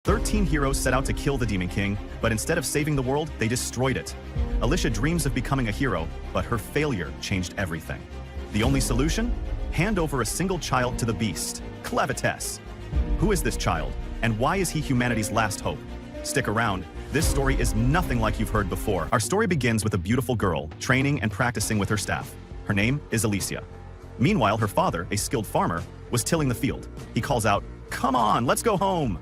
13 heroes set out to kill the Demon King, but instead of saving the world, they destroyed it. Alicia dreams of becoming a hero, but her failure changed everything. The only solution? Hand over a single child to the beast, Clavites. Who is this child, and why is he humanity's last hope? Stick around. This story is nothing like you've heard before. Our story begins with a beautiful girl training and practicing with her staff. Her name is Alicia. Meanwhile, her father, a skilled farmer, was tilling the field. He calls out, "Come on, let's go home."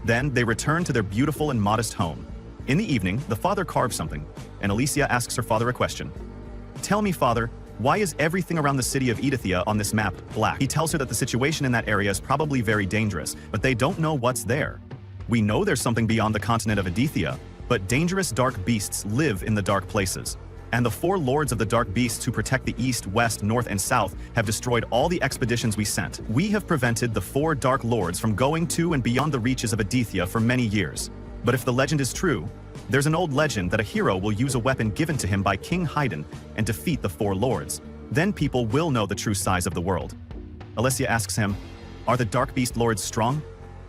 Then they return to their beautiful and modest home. In the evening, the father carves something, and Alicia asks her father a question. "Tell me, father, why is everything around the city of Edithia on this map black?" He tells her that the situation in that area is probably very dangerous, but they don't know what's there. We know there's something beyond the continent of Edithia, but dangerous dark beasts live in the dark places. And the 4 lords of the dark beasts who protect the east, west, north, and south have destroyed all the expeditions we sent. We have prevented the 4 dark lords from going to and beyond the reaches of Edithia for many years. But if the legend is true, there's an old legend that a hero will use a weapon given to him by King Haydn and defeat the 4 lords. Then people will know the true size of the world. Alicia asks him, "Are the dark beast lords strong?"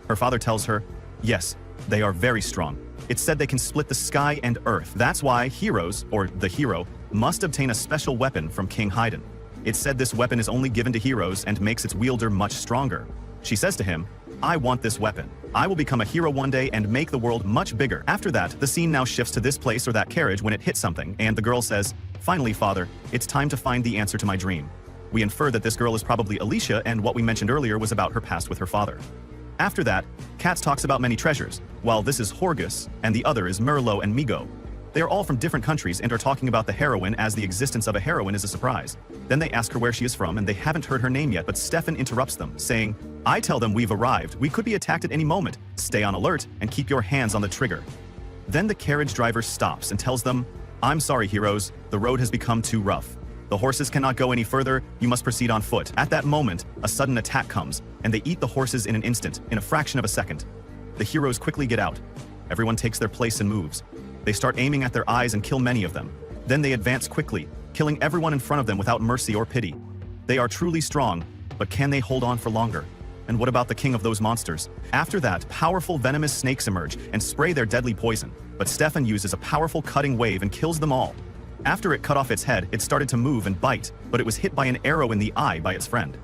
Her father tells her, "Yes, they are very strong. It's said they can split the sky and earth. That's why heroes, or the hero, must obtain a special weapon from King Haydn. It's said this weapon is only given to heroes and makes its wielder much stronger." She says to him, "I want this weapon. I will become a hero one day and make the world much bigger." After that, the scene now shifts to this place or that carriage when it hits something, and the girl says, "Finally, father, it's time to find the answer to my dream." We infer that this girl is probably Alicia, and what we mentioned earlier was about her past with her father. After that, Katz talks about many treasures, while this is Horgus, and the other is Merlot and Migo. They are all from different countries and are talking about the heroine as the existence of a heroine is a surprise. Then they ask her where she is from, and they haven't heard her name yet, but Stefan interrupts them, saying, "I tell them we've arrived. We could be attacked at any moment. Stay on alert and keep your hands on the trigger." Then the carriage driver stops and tells them, "I'm sorry, heroes. The road has become too rough. The horses cannot go any further. You must proceed on foot." At that moment, a sudden attack comes, and they eat the horses in an instant, in a fraction of a second. The heroes quickly get out. Everyone takes their place and moves. They start aiming at their eyes and kill many of them. Then they advance quickly, killing everyone in front of them without mercy or pity. They are truly strong, but can they hold on for longer? And what about the king of those monsters? After that, powerful venomous snakes emerge and spray their deadly poison, but Stefan uses a powerful cutting wave and kills them all. After it cut off its head, it started to move and bite, but it was hit by an arrow in the eye by its friend.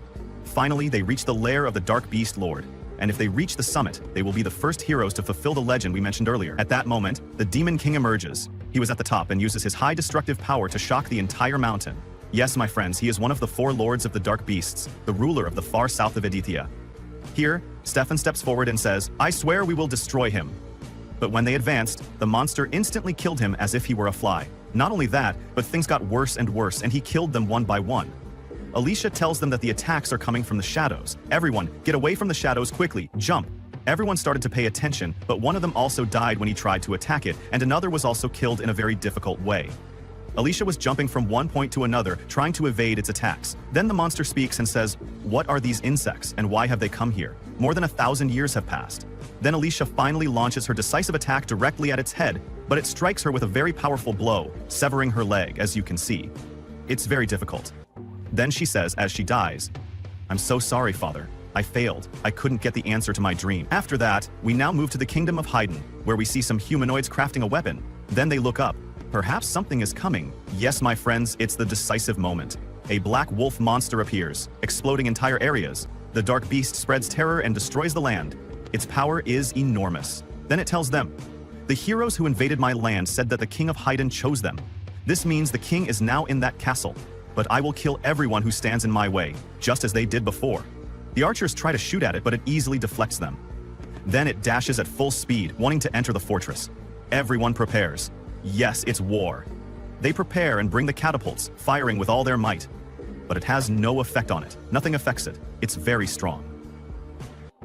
Finally, they reach the lair of the Dark Beast Lord, and if they reach the summit, they will be the first heroes to fulfill the legend we mentioned earlier. At that moment, the Demon King emerges. He was at the top and uses his high destructive power to shock the entire mountain. Yes, my friends, he is one of the 4 lords of the Dark Beasts, the ruler of the far south of Edithia. Here, Stefan steps forward and says, "I swear we will destroy him." But when they advanced, the monster instantly killed him as if he were a fly. Not only that, but things got worse and worse, and he killed them one by one. Alicia tells them that the attacks are coming from the shadows. "Everyone, get away from the shadows quickly, jump." Everyone started to pay attention, but one of them also died when he tried to attack it, and another was also killed in a very difficult way. Alicia was jumping from one point to another, trying to evade its attacks. Then the monster speaks and says, "What are these insects, and why have they come here? More than 1,000 years have passed." Then Alicia finally launches her decisive attack directly at its head, but it strikes her with a very powerful blow, severing her leg, as you can see. It's very difficult. Then she says, as she dies, "I'm so sorry, father. I failed. I couldn't get the answer to my dream." After that, we now move to the kingdom of Haydn, where we see some humanoids crafting a weapon. Then they look up. Perhaps something is coming. Yes, my friends, it's the decisive moment. A black wolf monster appears, exploding entire areas. The dark beast spreads terror and destroys the land. Its power is enormous. Then it tells them, "The heroes who invaded my land said that the king of Haydn chose them. This means the king is now in that castle. But I will kill everyone who stands in my way, just as they did before." The archers try to shoot at it, but it easily deflects them. Then it dashes at full speed, wanting to enter the fortress. Everyone prepares. Yes, it's war. They prepare and bring the catapults, firing with all their might. But it has no effect on it. Nothing affects it. It's very strong.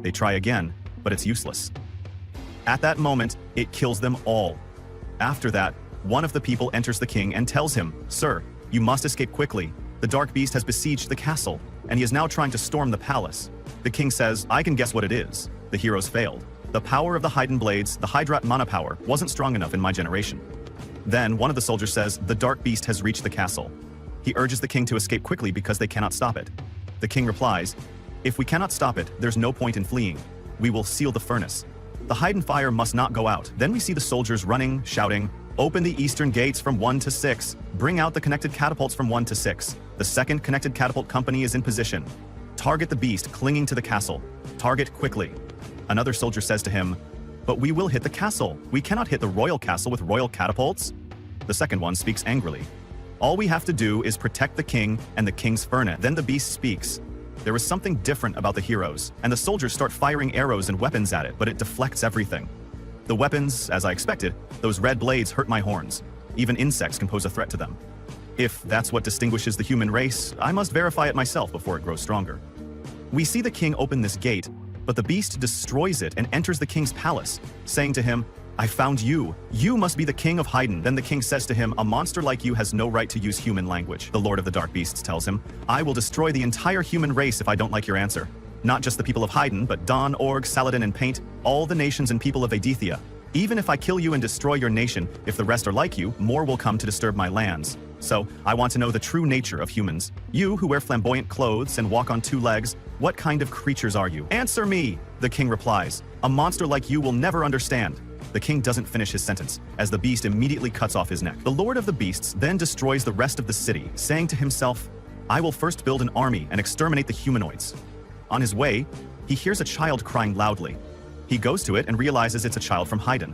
They try again, but it's useless. At that moment, it kills them all. After that, one of the people enters the king and tells him, "Sir, you must escape quickly. The dark beast has besieged the castle, and he is now trying to storm the palace." The king says, "I can guess what it is." The heroes failed. The power of the Haydn blades, the Hydrat mana power, wasn't strong enough in my generation. Then one of the soldiers says, "The dark beast has reached the castle." He urges the king to escape quickly because they cannot stop it. The king replies, "If we cannot stop it, there's no point in fleeing. We will seal the furnace." The Haydn fire must not go out. Then we see the soldiers running, shouting, "Open the eastern gates from 1 to 6. Bring out the connected catapults from 1 to 6. The second connected catapult company is in position. Target the beast clinging to the castle. Target quickly." Another soldier says to him, "But we will hit the castle. We cannot hit the royal castle with royal catapults." The second one speaks angrily. "All we have to do is protect the king and the king's furnace." Then the beast speaks. There is something different about the heroes, and the soldiers start firing arrows and weapons at it, but it deflects everything. The weapons, as I expected, those red blades hurt my horns. Even insects can pose a threat to them. If that's what distinguishes the human race, I must verify it myself before it grows stronger. We see the king open this gate, but the beast destroys it and enters the king's palace, saying to him, "I found you. You must be the king of Haydn." Then the king says to him, "A monster like you has no right to use human language." The Lord of the Dark Beasts tells him, "I will destroy the entire human race if I don't like your answer. Not just the people of Haydn, but Don, Org, Saladin, and Paint, all the nations and people of Adithia. Even if I kill you and destroy your nation, if the rest are like you, more will come to disturb my lands. So, I want to know the true nature of humans. You who wear flamboyant clothes and walk on 2 legs, what kind of creatures are you?" "Answer me," the king replies. "A monster like you will never understand." The king doesn't finish his sentence, as the beast immediately cuts off his neck. The Lord of the Beasts then destroys the rest of the city, saying to himself, "I will first build an army and exterminate the humanoids." On his way, he hears a child crying loudly. He goes to it and realizes it's a child from Haydn.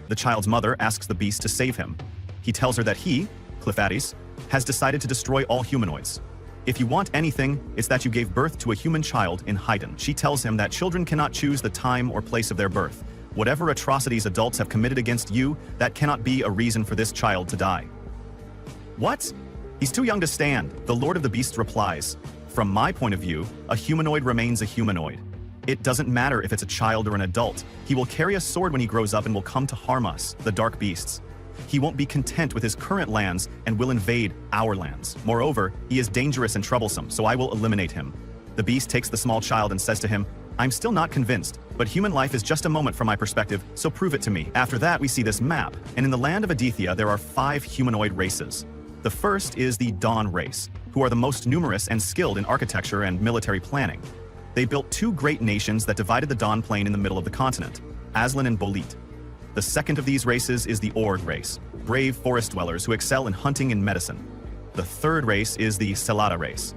The child's mother asks the beast to save him. He tells her that he, Clefairies, has decided to destroy all humanoids. "If you want anything, it's that you gave birth to a human child in Haydn." She tells him that children cannot choose the time or place of their birth. Whatever atrocities adults have committed against you, that cannot be a reason for this child to die. "What? He's too young to stand," the Lord of the Beasts replies. "From my point of view, a humanoid remains a humanoid. It doesn't matter if it's a child or an adult. He will carry a sword when he grows up and will come to harm us, the Dark Beasts. He won't be content with his current lands and will invade our lands. Moreover, he is dangerous and troublesome, so I will eliminate him." The beast takes the small child and says to him, "I'm still not convinced, but human life is just a moment from my perspective, so prove it to me." After that, we see this map, and in the land of Adithia, there are 5 humanoid races. The first is the Dawn race, who are the most numerous and skilled in architecture and military planning. They built 2 great nations that divided the Dawn Plain in the middle of the continent, Aslan and Bolit. The second of these races is the Org race, brave forest dwellers who excel in hunting and medicine. The third race is the Selada race.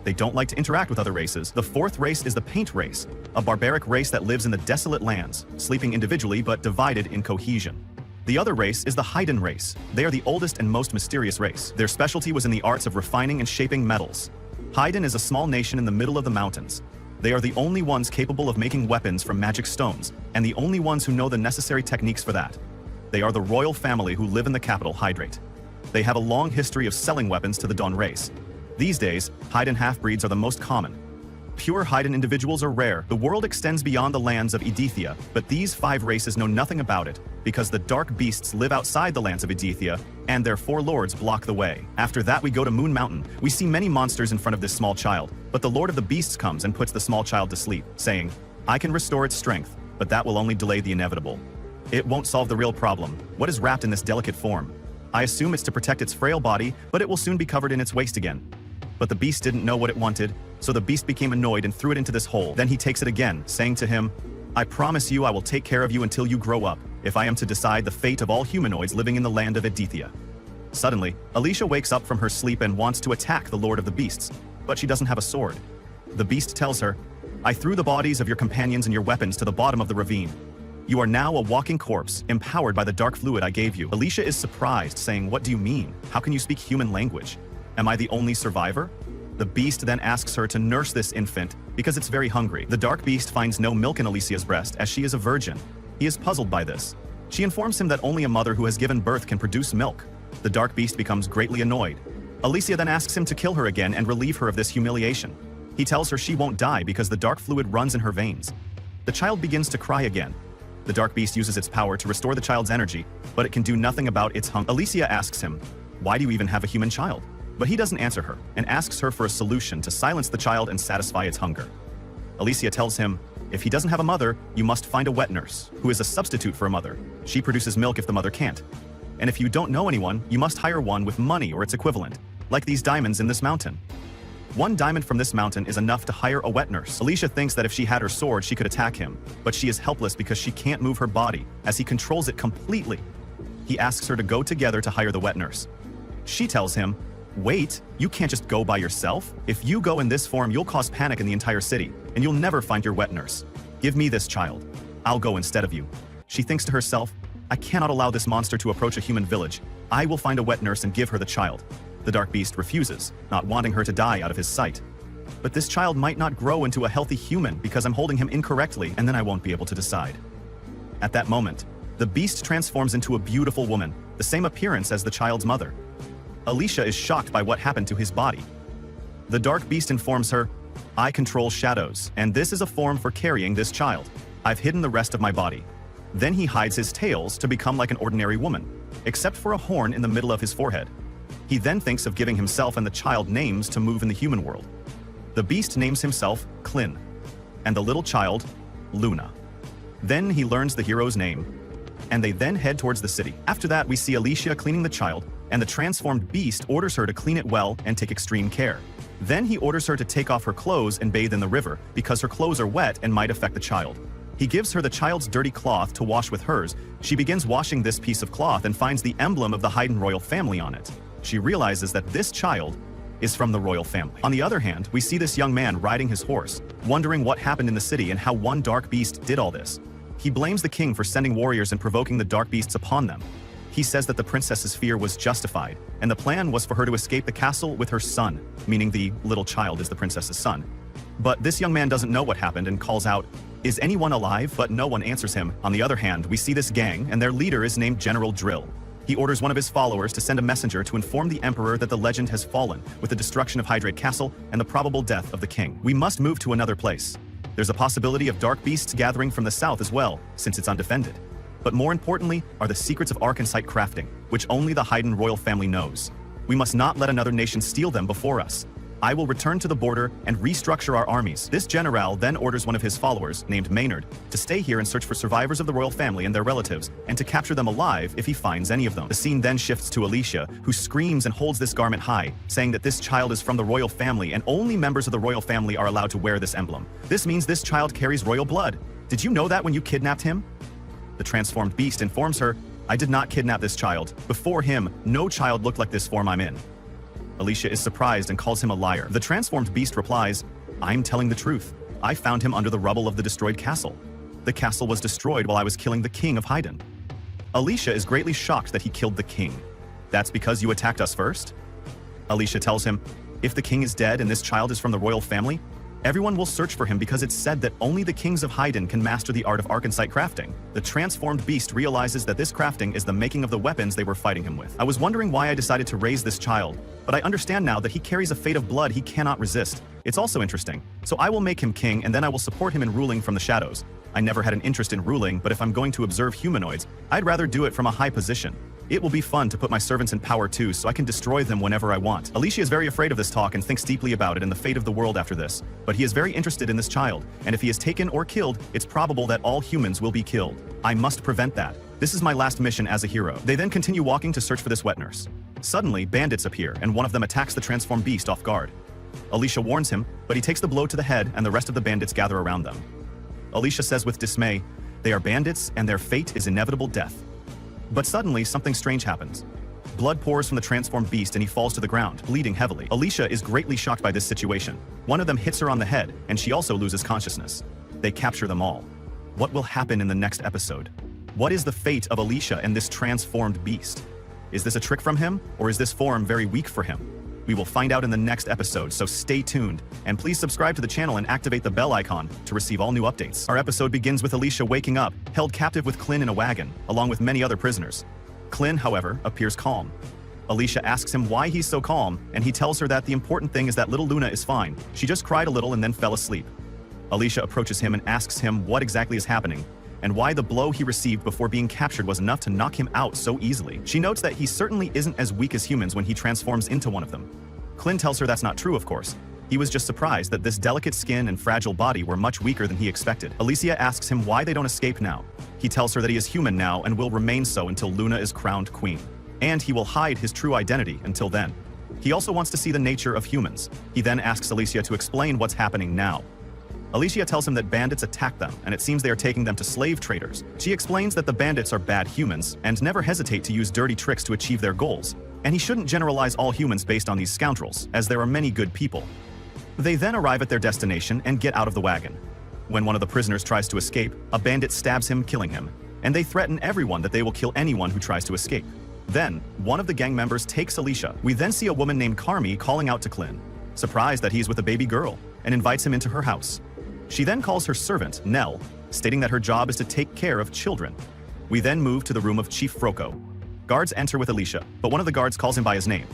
They don't like to interact with other races. The fourth race is the Paint race, a barbaric race that lives in the desolate lands, sleeping individually but divided in cohesion. The other race is the Haydn race. They are the oldest and most mysterious race. Their specialty was in the arts of refining and shaping metals. Haydn is a small nation in the middle of the mountains. They are the only ones capable of making weapons from magic stones, and the only ones who know the necessary techniques for that. They are the royal family who live in the capital, Hydrate. They have a long history of selling weapons to the Dawn race. These days, Haydn half-breeds are the most common. Pure Haydn individuals are rare. The world extends beyond the lands of Edithia, but these 5 races know nothing about it, because the Dark Beasts live outside the lands of Edithia, and their 4 lords block the way. After that, we go to Moon Mountain. We see many monsters in front of this small child, but the Lord of the Beasts comes and puts the small child to sleep, saying, "I can restore its strength, but that will only delay the inevitable. It won't solve the real problem. What is wrapped in this delicate form? I assume it's to protect its frail body, but it will soon be covered in its waste again." But the beast didn't know what it wanted, so the beast became annoyed and threw it into this hole. Then he takes it again, saying to him, "I promise you I will take care of you until you grow up, if I am to decide the fate of all humanoids living in the land of Adithia." Suddenly, Alicia wakes up from her sleep and wants to attack the Lord of the Beasts, but she doesn't have a sword. The beast tells her, "I threw the bodies of your companions and your weapons to the bottom of the ravine. You are now a walking corpse, empowered by the dark fluid I gave you." Alicia is surprised, saying, "What do you mean? How can you speak human language? Am I the only survivor?" The beast then asks her to nurse this infant because it's very hungry. The dark beast finds no milk in Alicia's breast as she is a virgin. He is puzzled by this. She informs him that only a mother who has given birth can produce milk. The dark beast becomes greatly annoyed. Alicia then asks him to kill her again and relieve her of this humiliation. He tells her she won't die because the dark fluid runs in her veins. The child begins to cry again. The dark beast uses its power to restore the child's energy, but it can do nothing about its hunger. Alicia asks him, "Why do you even have a human child?" But he doesn't answer her, and asks her for a solution to silence the child and satisfy its hunger. Alicia tells him, if he doesn't have a mother, you must find a wet nurse, who is a substitute for a mother. She produces milk if the mother can't. And if you don't know anyone, you must hire one with money or its equivalent, like these diamonds in this mountain. 1 diamond from this mountain is enough to hire a wet nurse. Alicia thinks that if she had her sword, she could attack him, but she is helpless because she can't move her body, as he controls it completely. He asks her to go together to hire the wet nurse. She tells him, "Wait, you can't just go by yourself. If you go in this form, you'll cause panic in the entire city, and you'll never find your wet nurse. Give me this child. I'll go instead of you." She thinks to herself, "I cannot allow this monster to approach a human village. I will find a wet nurse and give her the child." The dark beast refuses, not wanting her to die out of his sight. "But this child might not grow into a healthy human because I'm holding him incorrectly, and then I won't be able to decide." At that moment, the beast transforms into a beautiful woman, the same appearance as the child's mother. Alicia is shocked by what happened to his body. The dark beast informs her, "I control shadows, and this is a form for carrying this child. I've hidden the rest of my body." Then he hides his tails to become like an ordinary woman, except for a horn in the middle of his forehead. He then thinks of giving himself and the child names to move in the human world. The beast names himself Klin, and the little child, Luna. Then he learns the hero's name, and they then head towards the city. After that, we see Alicia cleaning the child, and the transformed beast orders her to clean it well and take extreme care. Then he orders her to take off her clothes and bathe in the river, because her clothes are wet and might affect the child. He gives her the child's dirty cloth to wash with hers. She begins washing this piece of cloth and finds the emblem of the Haydn royal family on it. She realizes that this child is from the royal family. On the other hand, we see this young man riding his horse, wondering what happened in the city and how one dark beast did all this. He blames the king for sending warriors and provoking the dark beasts upon them. He says that the princess's fear was justified, and the plan was for her to escape the castle with her son, meaning the little child is the princess's son. But this young man doesn't know what happened and calls out, "Is anyone alive?" But no one answers him. On the other hand, we see this gang, and their leader is named General Drill. He orders one of his followers to send a messenger to inform the emperor that the legend has fallen, with the destruction of Hydrate Castle and the probable death of the king. We must move to another place. There's a possibility of dark beasts gathering from the south as well, since it's undefended. But more importantly are the secrets of Arkansite crafting, which only the Haydn royal family knows. We must not let another nation steal them before us. I will return to the border and restructure our armies. This general then orders one of his followers, named Maynard, to stay here and search for survivors of the royal family and their relatives, and to capture them alive if he finds any of them. The scene then shifts to Alicia, who screams and holds this garment high, saying that this child is from the royal family and only members of the royal family are allowed to wear this emblem. This means this child carries royal blood. Did you know that when you kidnapped him? The transformed beast informs her, "I did not kidnap this child. Before him, no child looked like this form I'm in." Alicia is surprised and calls him a liar. The transformed beast replies, "I'm telling the truth. I found him under the rubble of the destroyed castle. The castle was destroyed while I was killing the king of Haydn." Alicia is greatly shocked that he killed the king. "That's because you attacked us first?" Alicia tells him, "If the king is dead and this child is from the royal family, everyone will search for him because it's said that only the kings of Haydn can master the art of Arkansite crafting." The transformed beast realizes that this crafting is the making of the weapons they were fighting him with. "I was wondering why I decided to raise this child, but I understand now that he carries a fate of blood he cannot resist. It's also interesting. So I will make him king and then I will support him in ruling from the shadows. I never had an interest in ruling, but if I'm going to observe humanoids, I'd rather do it from a high position. It will be fun to put my servants in power too, so I can destroy them whenever I want." Alicia is very afraid of this talk and thinks deeply about it and the fate of the world after this. But he is very interested in this child, and if he is taken or killed, it's probable that all humans will be killed. I must prevent that. This is my last mission as a hero. They then continue walking to search for this wet nurse. Suddenly, bandits appear, and one of them attacks the transformed beast off guard. Alicia warns him, but he takes the blow to the head, and the rest of the bandits gather around them. Alicia says with dismay, "They are bandits, and their fate is inevitable death." But suddenly, something strange happens. Blood pours from the transformed beast and he falls to the ground, bleeding heavily. Alicia is greatly shocked by this situation. One of them hits her on the head, and she also loses consciousness. They capture them all. What will happen in the next episode? What is the fate of Alicia and this transformed beast? Is this a trick from him, or is this form very weak for him? We will find out in the next episode, so stay tuned. And please subscribe to the channel and activate the bell icon to receive all new updates. Our episode begins with Alicia waking up, held captive with Klin in a wagon, along with many other prisoners. Klin, however, appears calm. Alicia asks him why he's so calm, and he tells her that the important thing is that little Luna is fine. She just cried a little and then fell asleep. Alicia approaches him and asks him what exactly is happening, and why the blow he received before being captured was enough to knock him out so easily. She notes that he certainly isn't as weak as humans when he transforms into one of them. Klin tells her that's not true, of course. He was just surprised that this delicate skin and fragile body were much weaker than he expected. Alicia asks him why they don't escape now. He tells her that he is human now and will remain so until Luna is crowned queen. And he will hide his true identity until then. He also wants to see the nature of humans. He then asks Alicia to explain what's happening now. Alicia tells him that bandits attacked them, and it seems they are taking them to slave traders. She explains that the bandits are bad humans and never hesitate to use dirty tricks to achieve their goals, and he shouldn't generalize all humans based on these scoundrels, as there are many good people. They then arrive at their destination and get out of the wagon. When one of the prisoners tries to escape, a bandit stabs him, killing him, and they threaten everyone that they will kill anyone who tries to escape. Then, one of the gang members takes Alicia. We then see a woman named Carmi calling out to Clint, surprised that he's with a baby girl, and invites him into her house. She then calls her servant, Nell, stating that her job is to take care of children. We then move to the room of Chief Froko. Guards enter with Alicia, but one of the guards calls him by his name.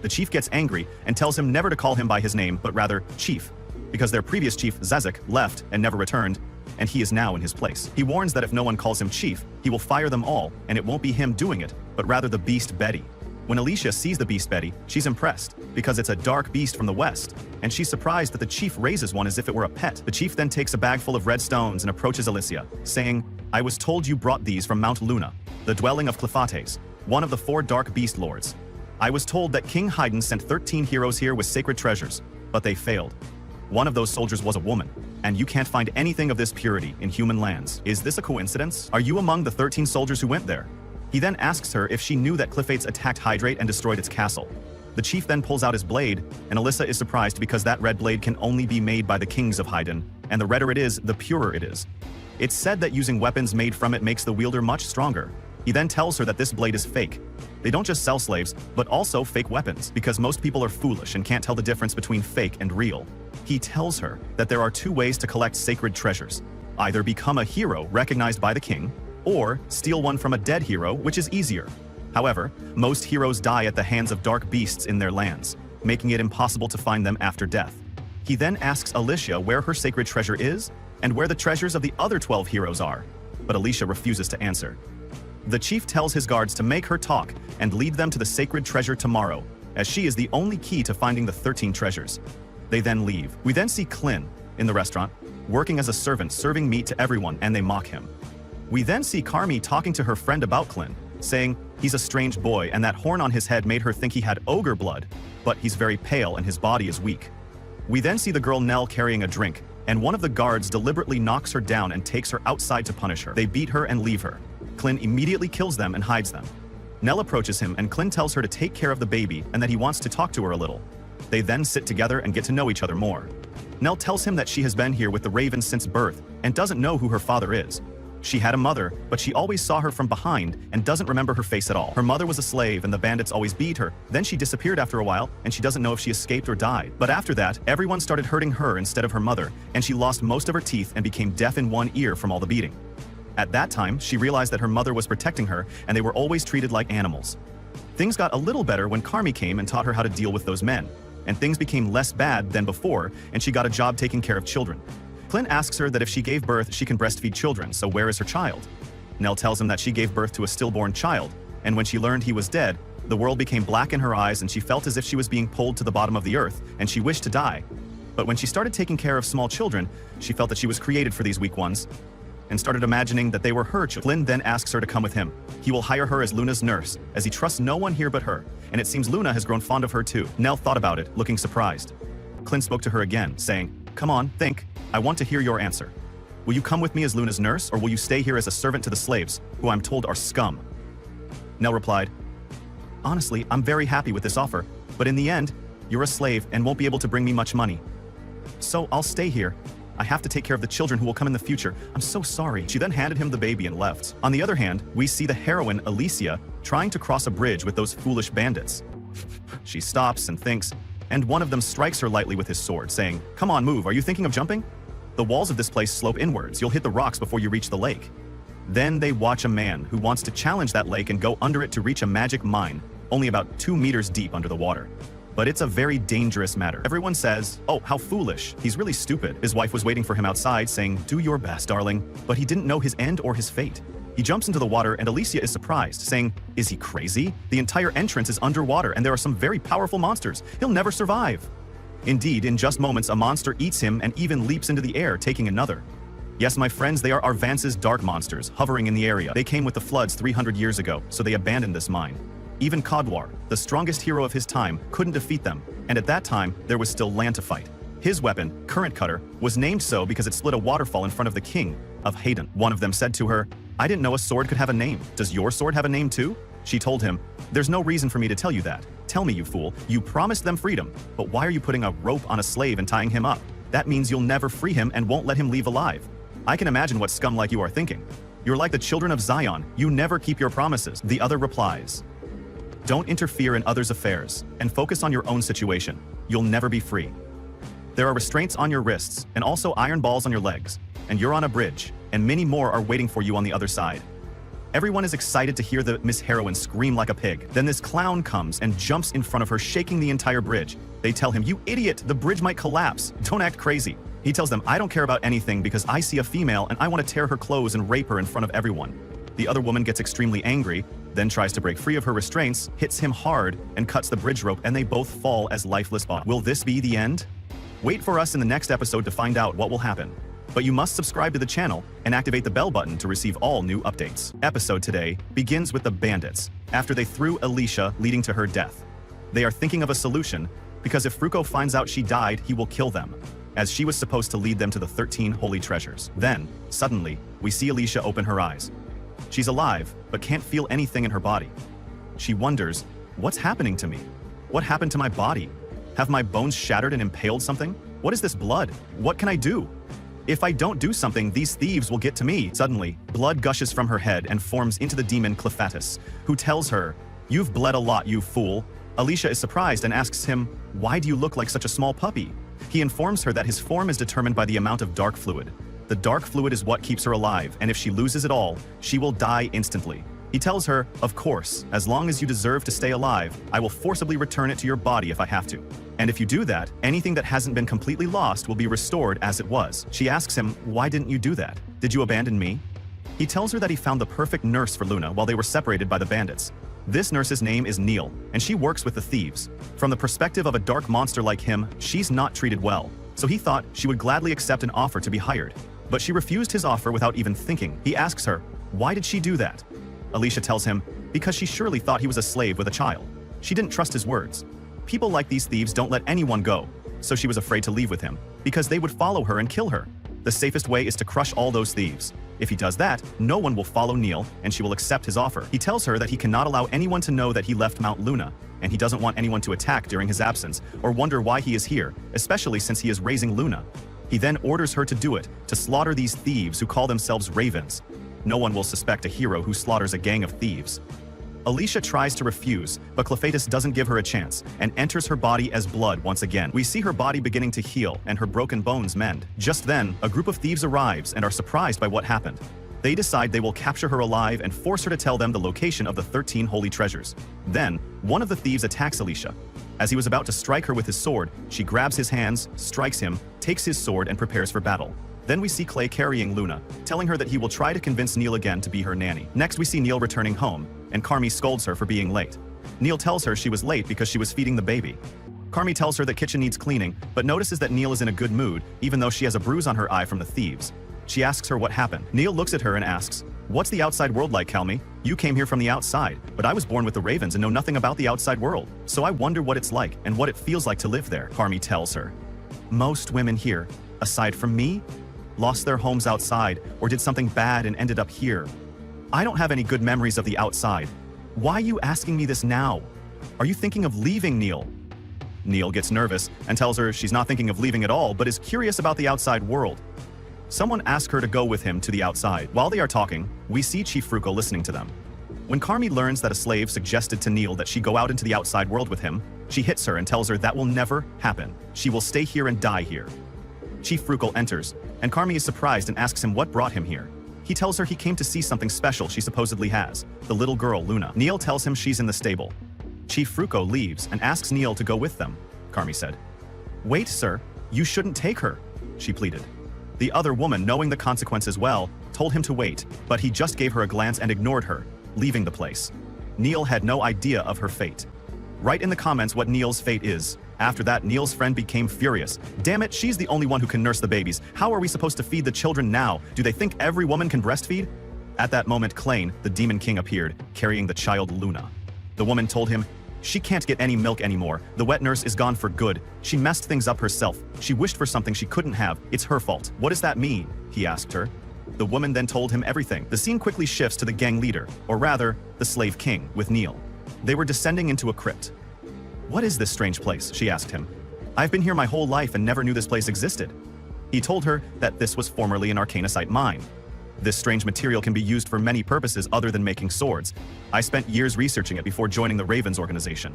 The chief gets angry and tells him never to call him by his name, but rather Chief, because their previous chief, Zazik, left and never returned, and he is now in his place. He warns that if no one calls him Chief, he will fire them all, and it won't be him doing it, but rather the beast Betty. When Alicia sees the beast Betty, she's impressed, because it's a dark beast from the west, and she's surprised that the chief raises one as if it were a pet. The chief then takes a bag full of red stones and approaches Alicia, saying, "I was told you brought these from Mount Luna, the dwelling of Cleophates, one of the 4 dark beast lords. I was told that King Haydn sent 13 heroes here with sacred treasures, but they failed. One of those soldiers was a woman, and you can't find anything of this purity in human lands. Is this a coincidence? Are you among the 13 soldiers who went there?" He then asks her if she knew that Cleophates attacked Hydrate and destroyed its castle. The chief then pulls out his blade, and Alyssa is surprised because that red blade can only be made by the kings of Haydn, and the redder it is, the purer it is. It's said that using weapons made from it makes the wielder much stronger. He then tells her that this blade is fake. They don't just sell slaves, but also fake weapons, because most people are foolish and can't tell the difference between fake and real. He tells her that there are 2 ways to collect sacred treasures. Either become a hero recognized by the king, or steal one from a dead hero, which is easier. However, most heroes die at the hands of dark beasts in their lands, making it impossible to find them after death. He then asks Alicia where her sacred treasure is, and where the treasures of the other 12 heroes are, but Alicia refuses to answer. The chief tells his guards to make her talk and lead them to the sacred treasure tomorrow, as she is the only key to finding the 13 treasures. They then leave. We then see Clint in the restaurant, working as a servant, serving meat to everyone, and they mock him. We then see Carmi talking to her friend about Clint, saying he's a strange boy and that horn on his head made her think he had ogre blood, but he's very pale and his body is weak. We then see the girl Nell carrying a drink, and one of the guards deliberately knocks her down and takes her outside to punish her. They beat her and leave her. Clint immediately kills them and hides them. Nell approaches him and Clint tells her to take care of the baby and that he wants to talk to her a little. They then sit together and get to know each other more. Nell tells him that she has been here with the Ravens since birth and doesn't know who her father is. She had a mother, but she always saw her from behind and doesn't remember her face at all. Her mother was a slave and the bandits always beat her. Then she disappeared after a while and she doesn't know if she escaped or died. But after that, everyone started hurting her instead of her mother, and she lost most of her teeth and became deaf in one ear from all the beating. At that time, she realized that her mother was protecting her and they were always treated like animals. Things got a little better when Carmi came and taught her how to deal with those men, and things became less bad than before and she got a job taking care of children. Clint asks her that if she gave birth, she can breastfeed children, so where is her child? Nell tells him that she gave birth to a stillborn child, and when she learned he was dead, the world became black in her eyes and she felt as if she was being pulled to the bottom of the earth, and she wished to die. But when she started taking care of small children, she felt that she was created for these weak ones, and started imagining that they were her children. Clint then asks her to come with him. He will hire her as Luna's nurse, as he trusts no one here but her, and it seems Luna has grown fond of her too. Nell thought about it, looking surprised. Clint spoke to her again, saying, "Come on, think. I want to hear your answer. Will you come with me as Luna's nurse, or will you stay here as a servant to the slaves, who I'm told are scum?" Nell replied, "Honestly, I'm very happy with this offer, but in the end, you're a slave and won't be able to bring me much money. So I'll stay here. I have to take care of the children who will come in the future. I'm so sorry." She then handed him the baby and left. On the other hand, we see the heroine, Alicia, trying to cross a bridge with those foolish bandits. She stops and thinks, and one of them strikes her lightly with his sword, saying, "Come on, move, are you thinking of jumping? The walls of this place slope inwards, you'll hit the rocks before you reach the lake." Then they watch a man who wants to challenge that lake and go under it to reach a magic mine, only about 2 meters deep under the water. But it's a very dangerous matter. Everyone says, "Oh, how foolish, he's really stupid." His wife was waiting for him outside, saying, "Do your best, darling," but he didn't know his end or his fate. He jumps into the water and Alicia is surprised, saying, "Is he crazy? The entire entrance is underwater and there are some very powerful monsters. He'll never survive." Indeed, in just moments, a monster eats him and even leaps into the air, taking another. Yes, my friends, they are Arvance's dark monsters, hovering in the area. They came with the floods 300 years ago, so they abandoned this mine. Even Kodwar, the strongest hero of his time, couldn't defeat them, and at that time, there was still Lan to fight. His weapon, Current Cutter, was named so because it split a waterfall in front of the king of Hayden. One of them said to her, "I didn't know a sword could have a name. Does your sword have a name too?" She told him, "There's no reason for me to tell you that. Tell me, you fool, you promised them freedom, but why are you putting a rope on a slave and tying him up? That means you'll never free him and won't let him leave alive. I can imagine what scum like you are thinking. You're like the children of Zion, you never keep your promises." The other replies, "Don't interfere in others' affairs, and focus on your own situation. You'll never be free. There are restraints on your wrists, and also iron balls on your legs, and you're on a bridge, and many more are waiting for you on the other side." Everyone is excited to hear the Miss Heroine scream like a pig. Then this clown comes and jumps in front of her, shaking the entire bridge. They tell him, "You idiot, the bridge might collapse. Don't act crazy." He tells them, "I don't care about anything because I see a female and I want to tear her clothes and rape her in front of everyone." The other woman gets extremely angry, then tries to break free of her restraints, hits him hard, and cuts the bridge rope, and they both fall as lifeless bodies. Will this be the end? Wait for us in the next episode to find out what will happen. But you must subscribe to the channel and activate the bell button to receive all new updates. Episode today begins with the bandits, after they threw Alicia, leading to her death. They are thinking of a solution, because if Fruko finds out she died, he will kill them, as she was supposed to lead them to the 13 holy treasures. Then, suddenly, we see Alicia open her eyes. She's alive, but can't feel anything in her body. She wonders, what's happening to me? What happened to my body? Have my bones shattered and impaled something? What is this blood? What can I do? If I don't do something, these thieves will get to me. Suddenly, blood gushes from her head and forms into the demon Clephatus, who tells her, "You've bled a lot, you fool." Alicia is surprised and asks him, "Why do you look like such a small puppy?" He informs her that his form is determined by the amount of dark fluid. The dark fluid is what keeps her alive, and if she loses it all, she will die instantly. He tells her, "Of course, as long as you deserve to stay alive, I will forcibly return it to your body if I have to. And if you do that, anything that hasn't been completely lost will be restored as it was." She asks him, "Why didn't you do that? Did you abandon me?" He tells her that he found the perfect nurse for Luna while they were separated by the bandits. This nurse's name is Neil, and she works with the thieves. From the perspective of a dark monster like him, she's not treated well, so he thought she would gladly accept an offer to be hired. But she refused his offer without even thinking. He asks her, why did she do that? Alicia tells him, because she surely thought he was a slave with a child. She didn't trust his words. People like these thieves don't let anyone go, so she was afraid to leave with him, because they would follow her and kill her. The safest way is to crush all those thieves. If he does that, no one will follow Neil, and she will accept his offer. He tells her that he cannot allow anyone to know that he left Mount Luna, and he doesn't want anyone to attack during his absence, or wonder why he is here, especially since he is raising Luna. He then orders her to do it, to slaughter these thieves who call themselves ravens. No one will suspect a hero who slaughters a gang of thieves. Alicia tries to refuse, but Clephatus doesn't give her a chance, and enters her body as blood once again. We see her body beginning to heal, and her broken bones mend. Just then, a group of thieves arrives and are surprised by what happened. They decide they will capture her alive and force her to tell them the location of the 13 holy treasures. Then, one of the thieves attacks Alicia. As he was about to strike her with his sword, she grabs his hands, strikes him, takes his sword, and prepares for battle. Then we see Clay carrying Luna, telling her that he will try to convince Neil again to be her nanny. Next we see Neil returning home, and Carmi scolds her for being late. Neil tells her she was late because she was feeding the baby. Carmi tells her the kitchen needs cleaning, but notices that Neil is in a good mood, even though she has a bruise on her eye from the thieves. She asks her what happened. Neil looks at her and asks, "What's the outside world like, Calmi? You came here from the outside, but I was born with the ravens and know nothing about the outside world, so I wonder what it's like and what it feels like to live there." Carmi tells her, "Most women here, aside from me, lost their homes outside or did something bad and ended up here. I don't have any good memories of the outside. Why are you asking me this now? Are you thinking of leaving, Neil?" Neil gets nervous and tells her she's not thinking of leaving at all, but is curious about the outside world. Someone asks her to go with him to the outside. While they are talking, we see Chief Fruko listening to them. When Carmi learns that a slave suggested to Neil that she go out into the outside world with him, she hits her and tells her that will never happen. She will stay here and die here. Chief Fruko enters, and Carmi is surprised and asks him what brought him here. He tells her he came to see something special she supposedly has, the little girl Luna. Neil tells him she's in the stable. Chief Fruko leaves and asks Neil to go with them, Carmi said. "Wait, sir, you shouldn't take her," she pleaded. The other woman, knowing the consequences well, told him to wait, but he just gave her a glance and ignored her, leaving the place. Neil had no idea of her fate. Write in the comments what Neil's fate is. After that, Neil's friend became furious. "Damn it, she's the only one who can nurse the babies. How are we supposed to feed the children now? Do they think every woman can breastfeed?" At that moment, Klain, the Demon King, appeared, carrying the child Luna. The woman told him, "She can't get any milk anymore. The wet nurse is gone for good. She messed things up herself. She wished for something she couldn't have. It's her fault." "What does that mean?" he asked her. The woman then told him everything. The scene quickly shifts to the gang leader, or rather, the slave king, with Neil. They were descending into a crypt. "What is this strange place?" she asked him. "I've been here my whole life and never knew this place existed." He told her that this was formerly an arcanocite mine. "This strange material can be used for many purposes other than making swords. I spent years researching it before joining the Ravens organization."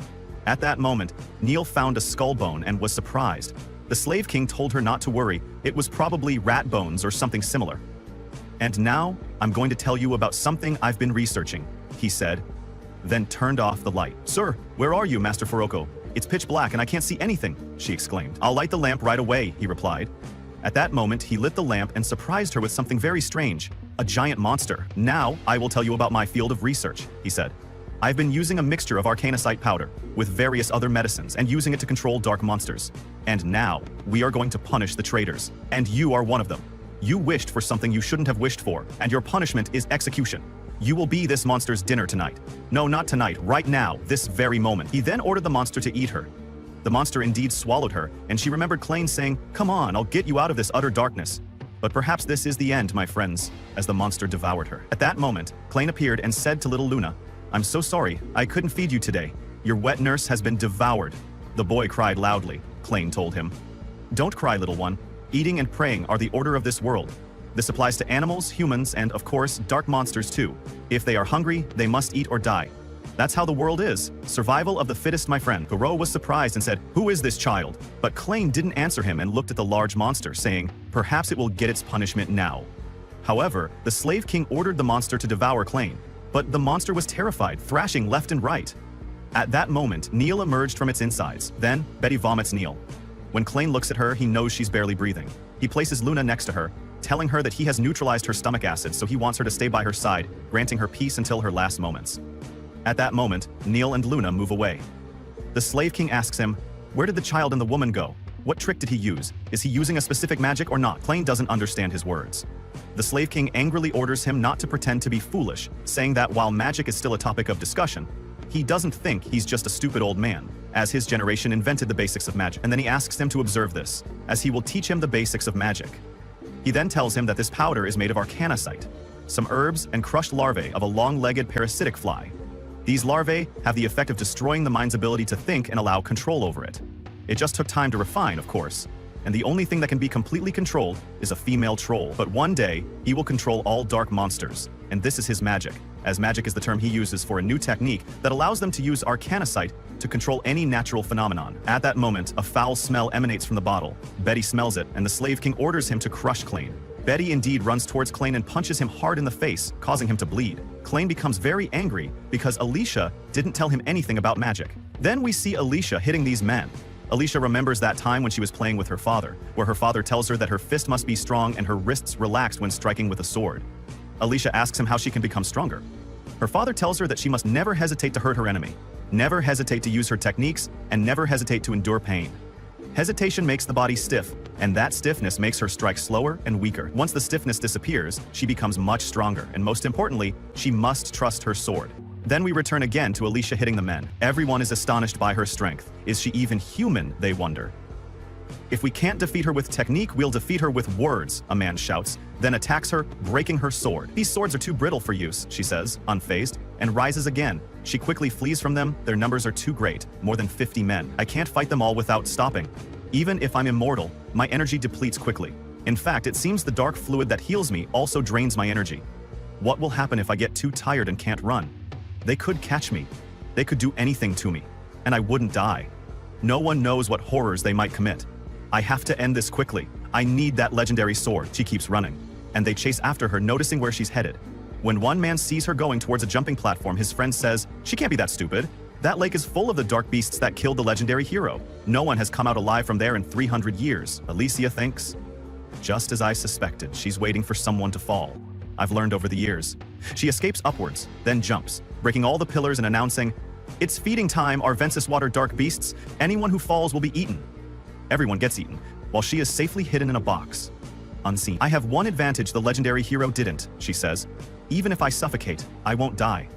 At that moment, Neil found a skull bone and was surprised. The slave king told her not to worry, it was probably rat bones or something similar. "And now, I'm going to tell you about something I've been researching," he said, then turned off the light. "Sir, where are you, Master Furuko? It's pitch black and I can't see anything," she exclaimed. "I'll light the lamp right away," he replied. At that moment, he lit the lamp and surprised her with something very strange, a giant monster. "Now, I will tell you about my field of research," he said. "I've been using a mixture of arcanocite powder with various other medicines and using it to control dark monsters. And now, we are going to punish the traitors, and you are one of them. You wished for something you shouldn't have wished for, and your punishment is execution. You will be this monster's dinner tonight. No, not tonight, right now, this very moment." He then ordered the monster to eat her. The monster indeed swallowed her, and she remembered Klain saying, "Come on, I'll get you out of this utter darkness." But perhaps this is the end, my friends, as the monster devoured her. At that moment, Klain appeared and said to little Luna, "I'm so sorry, I couldn't feed you today. Your wet nurse has been devoured." The boy cried loudly, Klain told him. "Don't cry, little one. Eating and praying are the order of this world. This applies to animals, humans, and of course, dark monsters too. If they are hungry, they must eat or die. That's how the world is. Survival of the fittest, my friend." Poirot was surprised and said, "Who is this child?" But Klain didn't answer him and looked at the large monster, saying, "Perhaps it will get its punishment now." However, the slave king ordered the monster to devour Klain, but the monster was terrified, thrashing left and right. At that moment, Neil emerged from its insides. Then, Betty vomits Neil. When Klain looks at her, he knows she's barely breathing. He places Luna next to her, telling her that he has neutralized her stomach acid, so he wants her to stay by her side, granting her peace until her last moments. At that moment, Neil and Luna move away. The slave king asks him, "Where did the child and the woman go? What trick did he use? Is he using a specific magic or not?" Klain doesn't understand his words. The slave king angrily orders him not to pretend to be foolish, saying that while magic is still a topic of discussion, he doesn't think he's just a stupid old man, as his generation invented the basics of magic. And then he asks him to observe this, as he will teach him the basics of magic. He then tells him that this powder is made of arcanocite, some herbs and crushed larvae of a long-legged parasitic fly. These larvae have the effect of destroying the mind's ability to think and allow control over it. It just took time to refine, of course, and the only thing that can be completely controlled is a female troll. But one day, he will control all dark monsters, and this is his magic, as magic is the term he uses for a new technique that allows them to use arcanocite to control any natural phenomenon. At that moment, a foul smell emanates from the bottle. Betty smells it, and the slave king orders him to crush Klain. Betty indeed runs towards Klain and punches him hard in the face, causing him to bleed. Klain becomes very angry because Alicia didn't tell him anything about magic. Then we see Alicia hitting these men. Alicia remembers that time when she was playing with her father, where her father tells her that her fist must be strong and her wrists relaxed when striking with a sword. Alicia asks him how she can become stronger. Her father tells her that she must never hesitate to hurt her enemy, never hesitate to use her techniques, and never hesitate to endure pain. Hesitation makes the body stiff, and that stiffness makes her strike slower and weaker. Once the stiffness disappears, she becomes much stronger, and most importantly, she must trust her sword. Then we return again to Alicia hitting the men. Everyone is astonished by her strength. Is she even human, they wonder. "If we can't defeat her with technique, we'll defeat her with words," a man shouts, then attacks her, breaking her sword. "These swords are too brittle for use," she says, unfazed, and rises again. She quickly flees from them. Their numbers are too great, more than 50 men. "I can't fight them all without stopping. Even if I'm immortal, my energy depletes quickly. In fact, it seems the dark fluid that heals me also drains my energy. What will happen if I get too tired and can't run? They could catch me. They could do anything to me, and I wouldn't die. No one knows what horrors they might commit. I have to end this quickly. I need that legendary sword." She keeps running, and they chase after her, noticing where she's headed. When one man sees her going towards a jumping platform, his friend says, "She can't be that stupid. That lake is full of the dark beasts that killed the legendary hero. No one has come out alive from there in 300 years. Alicia thinks. Just as I suspected, she's waiting for someone to fall. I've learned over the years. She escapes upwards, then jumps, breaking all the pillars and announcing, "It's feeding time, Arvensis water dark beasts. Anyone who falls will be eaten." Everyone gets eaten, while she is safely hidden in a box, unseen. "I have one advantage the legendary hero didn't," she says. "Even if I suffocate, I won't die.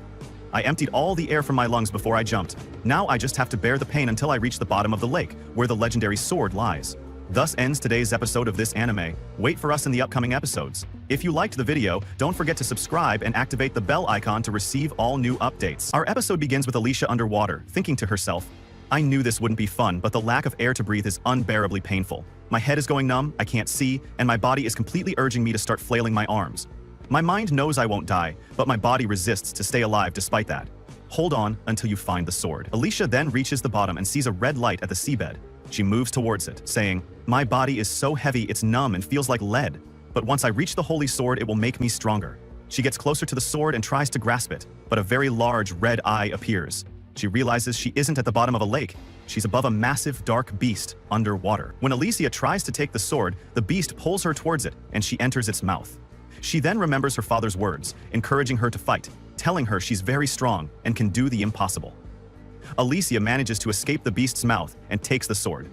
I emptied all the air from my lungs before I jumped. Now I just have to bear the pain until I reach the bottom of the lake, where the legendary sword lies. Thus ends today's episode of this anime. Wait for us in the upcoming episodes. If you liked the video, don't forget to subscribe and activate the bell icon to receive all new updates. Our episode begins with Alicia underwater, thinking to herself, I knew this wouldn't be fun, but the lack of air to breathe is unbearably painful. My head is going numb, I can't see, and my body is completely urging me to start flailing my arms. My mind knows I won't die, but my body resists to stay alive despite that. Hold on until you find the sword. Alicia then reaches the bottom and sees a red light at the seabed. She moves towards it, saying, My body is so heavy it's numb and feels like lead. But once I reach the holy sword, it will make me stronger. She gets closer to the sword and tries to grasp it, but a very large red eye appears. She realizes she isn't at the bottom of a lake. She's above a massive, dark beast underwater. When Alicia tries to take the sword, the beast pulls her towards it, and she enters its mouth. She then remembers her father's words, encouraging her to fight, telling her she's very strong and can do the impossible. Alicia manages to escape the beast's mouth and takes the sword.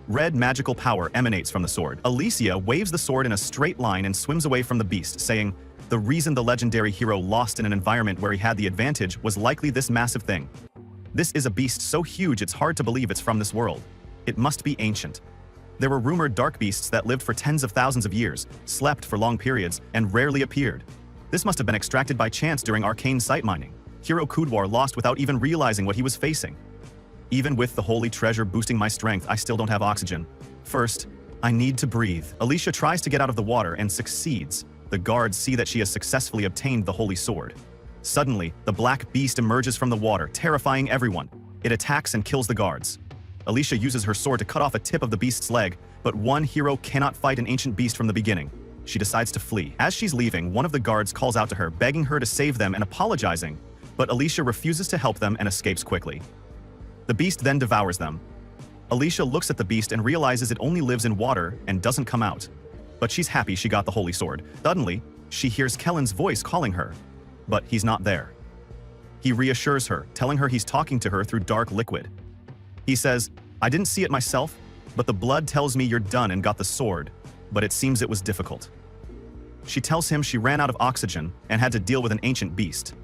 Red magical power emanates from the sword. Alicia waves the sword in a straight line and swims away from the beast, saying, The reason the legendary hero lost in an environment where he had the advantage was likely this massive thing. This is a beast so huge it's hard to believe it's from this world. It must be ancient. There were rumored dark beasts that lived for tens of thousands of years, slept for long periods, and rarely appeared. This must have been extracted by chance during arcane site mining. Hero Kudwar lost without even realizing what he was facing. Even with the holy treasure boosting my strength, I still don't have oxygen. First, I need to breathe. Alicia tries to get out of the water and succeeds. The guards see that she has successfully obtained the holy sword. Suddenly, the black beast emerges from the water, terrifying everyone. It attacks and kills the guards. Alicia uses her sword to cut off a tip of the beast's leg, but one hero cannot fight an ancient beast from the beginning. She decides to flee. As she's leaving, one of the guards calls out to her, begging her to save them and apologizing, but Alicia refuses to help them and escapes quickly. The beast then devours them. Alicia looks at the beast and realizes it only lives in water and doesn't come out. But she's happy she got the holy sword. Suddenly, she hears Kellen's voice calling her, but he's not there. He reassures her, telling her he's talking to her through dark liquid. He says, I didn't see it myself, but the blood tells me you're done and got the sword, but it seems it was difficult. She tells him she ran out of oxygen and had to deal with an ancient beast.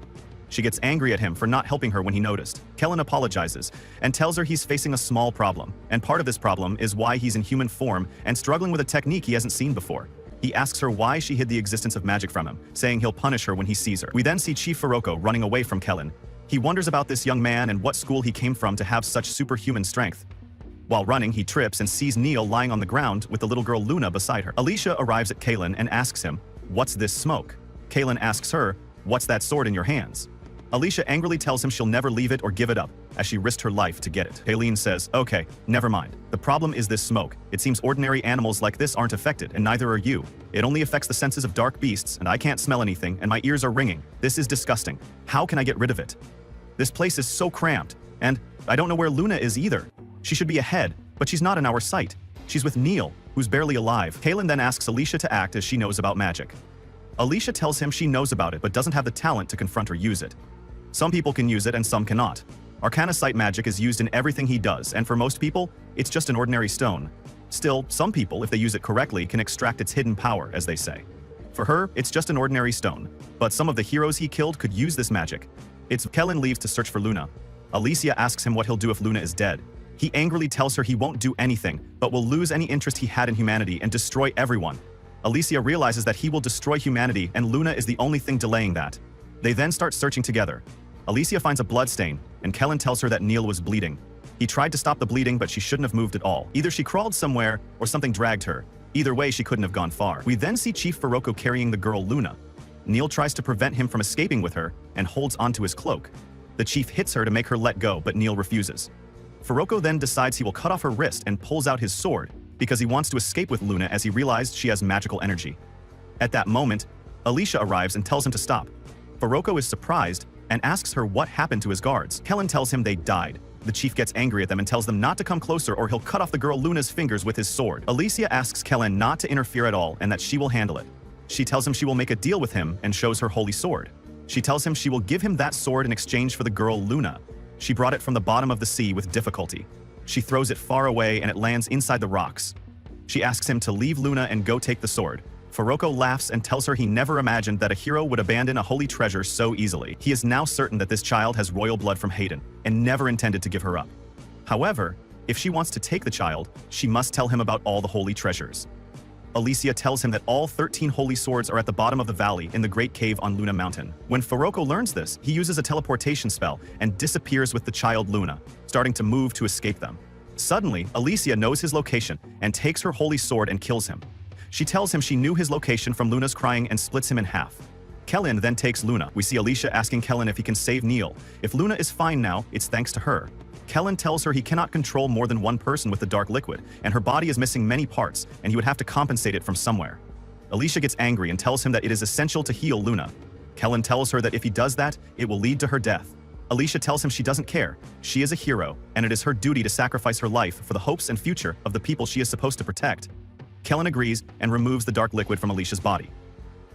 She gets angry at him for not helping her when he noticed. Kellen apologizes and tells her he's facing a small problem, and part of this problem is why he's in human form and struggling with a technique he hasn't seen before. He asks her why she hid the existence of magic from him, saying he'll punish her when he sees her. We then see Chief Faroko running away from Kellen. He wonders about this young man and what school he came from to have such superhuman strength. While running, he trips and sees Neil lying on the ground with the little girl Luna beside her. Alicia arrives at Kalen and asks him, What's this smoke? Kalen asks her, What's that sword in your hands? Alicia angrily tells him she'll never leave it or give it up, as she risked her life to get it. Kayleen says, Okay, never mind. The problem is this smoke. It seems ordinary animals like this aren't affected, and neither are you. It only affects the senses of dark beasts, and I can't smell anything, and my ears are ringing. This is disgusting. How can I get rid of it? This place is so cramped, and I don't know where Luna is either. She should be ahead, but she's not in our sight. She's with Neil, who's barely alive. Kalen then asks Alicia to act as she knows about magic. Alicia tells him she knows about it, but doesn't have the talent to confront or use it. Some people can use it and some cannot. Arcana sight magic is used in everything he does, and for most people, it's just an ordinary stone. Still, some people, if they use it correctly, can extract its hidden power, as they say. For her, it's just an ordinary stone, but some of the heroes he killed could use this magic. Kellen leaves to search for Luna. Alicia asks him what he'll do if Luna is dead. He angrily tells her he won't do anything, but will lose any interest he had in humanity and destroy everyone. Alicia realizes that he will destroy humanity, and Luna is the only thing delaying that. They then start searching together. Alicia finds a bloodstain, and Kellen tells her that Neil was bleeding. He tried to stop the bleeding, but she shouldn't have moved at all. Either she crawled somewhere, or something dragged her. Either way, she couldn't have gone far. We then see Chief Faroko carrying the girl Luna. Neil tries to prevent him from escaping with her, and holds onto his cloak. The chief hits her to make her let go, but Neil refuses. Faroko then decides he will cut off her wrist and pulls out his sword, because he wants to escape with Luna as he realized she has magical energy. At that moment, Alicia arrives and tells him to stop. Faroko is surprised, and asks her what happened to his guards. Kellen tells him they died. The chief gets angry at them and tells them not to come closer or he'll cut off the girl Luna's fingers with his sword. Alicia asks Kellen not to interfere at all and that she will handle it. She tells him she will make a deal with him and shows her holy sword. She tells him she will give him that sword in exchange for the girl Luna. She brought it from the bottom of the sea with difficulty. She throws it far away and it lands inside the rocks. She asks him to leave Luna and go take the sword. Furuko laughs and tells her he never imagined that a hero would abandon a holy treasure so easily. He is now certain that this child has royal blood from Hayden and never intended to give her up. However, if she wants to take the child, she must tell him about all the holy treasures. Alicia tells him that all 13 holy swords are at the bottom of the valley in the Great Cave on Luna Mountain. When Furuko learns this, he uses a teleportation spell and disappears with the child Luna, starting to move to escape them. Suddenly, Alicia knows his location and takes her holy sword and kills him. She tells him she knew his location from Luna's crying and splits him in half. Kellen then takes Luna. We see Alicia asking Kellen if he can save Neil. If Luna is fine now, it's thanks to her. Kellen tells her he cannot control more than one person with the dark liquid, and her body is missing many parts, and he would have to compensate it from somewhere. Alicia gets angry and tells him that it is essential to heal Luna. Kellen tells her that if he does that, it will lead to her death. Alicia tells him she doesn't care. She is a hero, and it is her duty to sacrifice her life for the hopes and future of the people she is supposed to protect. Kellen agrees and removes the dark liquid from Alicia's body.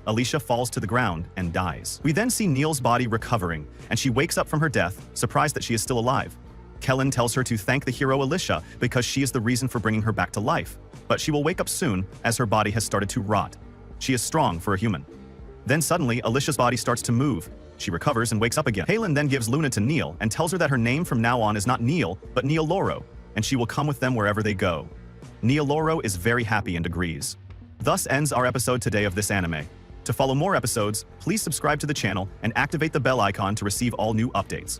Alicia falls to the ground and dies. We then see Neil's body recovering, and she wakes up from her death, surprised that she is still alive. Kellen tells her to thank the hero Alicia because she is the reason for bringing her back to life, but she will wake up soon as her body has started to rot. She is strong for a human. Then suddenly, Alicia's body starts to move. She recovers and wakes up again. Halen then gives Luna to Neil and tells her that her name from now on is not Neil, but Neil Loro, and she will come with them wherever they go. Neil Loro is very happy and agrees. Thus ends our episode today of this anime. To follow more episodes, please subscribe to the channel and activate the bell icon to receive all new updates.